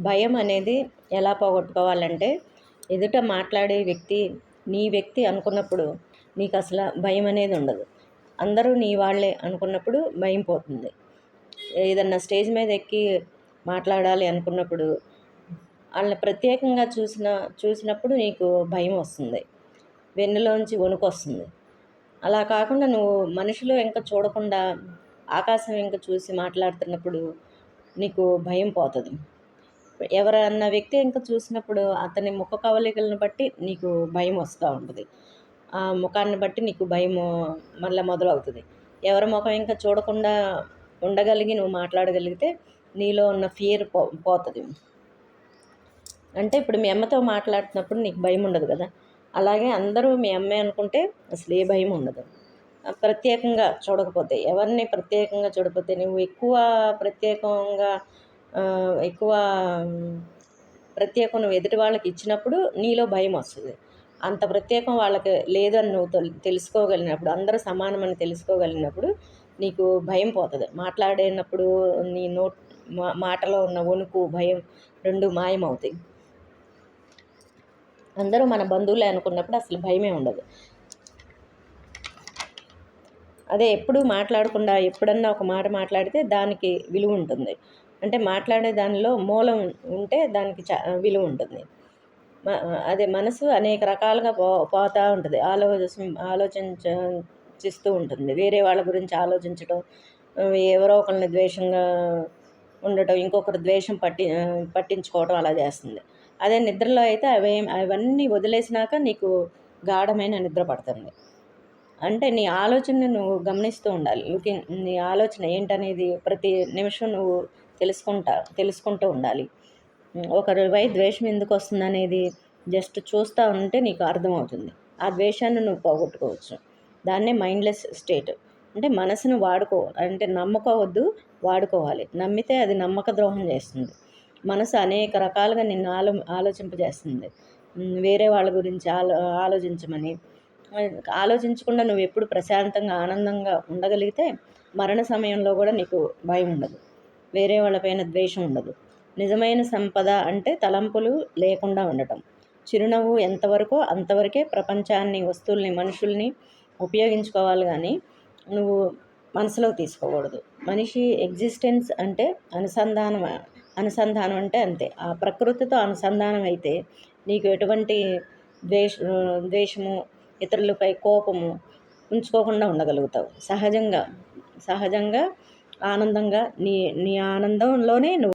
భయం అనేది ఎలా పోగొట్టుకోవాలంటే, ఎదుట మాట్లాడే వ్యక్తి నీ వ్యక్తి అనుకున్నప్పుడు నీకు అసలు భయం అనేది ఉండదు. అందరూ నీ వాళ్ళే అనుకున్నప్పుడు భయం పోతుంది. ఏదన్నా స్టేజ్ మీద ఎక్కి మాట్లాడాలి అనుకున్నప్పుడు ఆళ్ళని ప్రత్యేకంగా చూసినప్పుడు నీకు భయం వస్తుంది. వెన్నులోంచి వణుకొస్తుంది. అలా కాకుండా నువ్వు మనుషులు వెంక చూడకుండా ఆకాశం వెంక చూసి మాట్లాడుతున్నప్పుడు నీకు భయం పోతది. ఎవరన్నా వ్యక్తి ఇంక చూసినప్పుడు అతని ముఖ కవళికలను బట్టి నీకు భయం వస్తూ ఉంటది. ఆ ముఖాన్ని బట్టి నీకు భయము మళ్ళా మొదలవుతది. ఎవరి ముఖం ఇంక చూడకుండా ఉండగలిగి నువ్వు మాట్లాడగలిగితే నీలో ఉన్న ఫియర్ పోతది. అంటే ఇప్పుడు మీ అమ్మతో మాట్లాడుతున్నప్పుడు నీకు భయం ఉండదు కదా! అలాగే అందరూ మీ అమ్మే అనుకుంటే అసలు ఏ భయం ఉండదు. ప్రత్యేకంగా చూడకపోతే, ఎవరిని ప్రత్యేకంగా చూడకపోతే నువ్వు ఎక్కువ ప్రత్యేకం నువ్వు ఎదుటి వాళ్ళకి ఇచ్చినప్పుడు నీలో భయం వస్తుంది. అంత ప్రత్యేకం వాళ్ళకి లేదని నువ్వు తెలుసుకోగలిగినప్పుడు, అందరూ సమానమని తెలుసుకోగలిగినప్పుడు నీకు భయం పోతుంది. మాట్లాడేటప్పుడు నీ మాటలో ఉన్న వణుకు, భయం 2 మాయమవుతాయి. అందరూ మన బంధువులే అనుకున్నప్పుడు అసలు భయమే ఉండదు. అదే ఎప్పుడూ మాట్లాడకుండా ఎప్పుడన్నా ఒక మాట మాట్లాడితే దానికి విలువ ఉంటుంది. అంటే మాట్లాడే దానిలో మూలం ఉంటే దానికి విలువ ఉంటుంది. అదే మనసు అనేక రకాలుగా పోతూ ఉంటుంది. ఆలోచించిస్తూ ఉంటుంది. వేరే వాళ్ళ గురించి ఆలోచించడం, ఎవరో ఒకరిని ద్వేషంగా ఉండటం, ఇంకొకరు ద్వేషం పట్టించుకోవడం అలా చేస్తుంది. అదే నిద్రలో అయితే అవన్నీ వదిలేసినాక నీకు గాఢమైన నిద్ర పడుతుంది. అంటే నీ ఆలోచనని నువ్వు గమనిస్తూ ఉండాలి. నీ ఆలోచన ఏంటనేది ప్రతి నిమిషం నువ్వు తెలుసుకుంటూ ఉండాలి. ఒకరిపై ద్వేషం ఎందుకు వస్తుందనేది జస్ట్ చూస్తూ ఉంటే నీకు అర్థమవుతుంది. ఆ ద్వేషాన్ని నువ్వు పోగొట్టుకోవచ్చు. దాన్నే మైండ్లెస్ స్టేట్. అంటే మనసును అంటే నమ్మకోవద్దు, వాడుకోవాలి. నమ్మితే అది నమ్మక ద్రోహం చేస్తుంది. మనసు అనేక రకాలుగా నిన్ను ఆలోచింపజేస్తుంది. వేరే వాళ్ళ గురించి ఆలోచించమని. ఆలోచించకుండా నువ్వు ఎప్పుడు ప్రశాంతంగా, ఆనందంగా ఉండగలిగితే మరణ సమయంలో కూడా నీకు భయం ఉండదు. వేరే వాళ్ళపైన ద్వేషం ఉండదు. నిజమైన సంపద అంటే తలంపులు లేకుండా ఉండటం. చిరునవ్వు ఎంతవరకో అంతవరకే ప్రపంచాన్ని, వస్తువుల్ని, మనుషుల్ని ఉపయోగించుకోవాలి కానీ నువ్వు మనసులోకి తీసుకోకూడదు. మనిషి ఎగ్జిస్టెన్స్ అంటే అనుసంధానం అంటే అంతే. ఆ ప్రకృతితో అనుసంధానం అయితే నీకు ఎటువంటి ద్వేషము, ఇతరులపై కోపము ఉంచుకోకుండా ఉండగలుగుతావు. సహజంగా ఆనందంగా నీ ఆనందంలోనే నువ్వు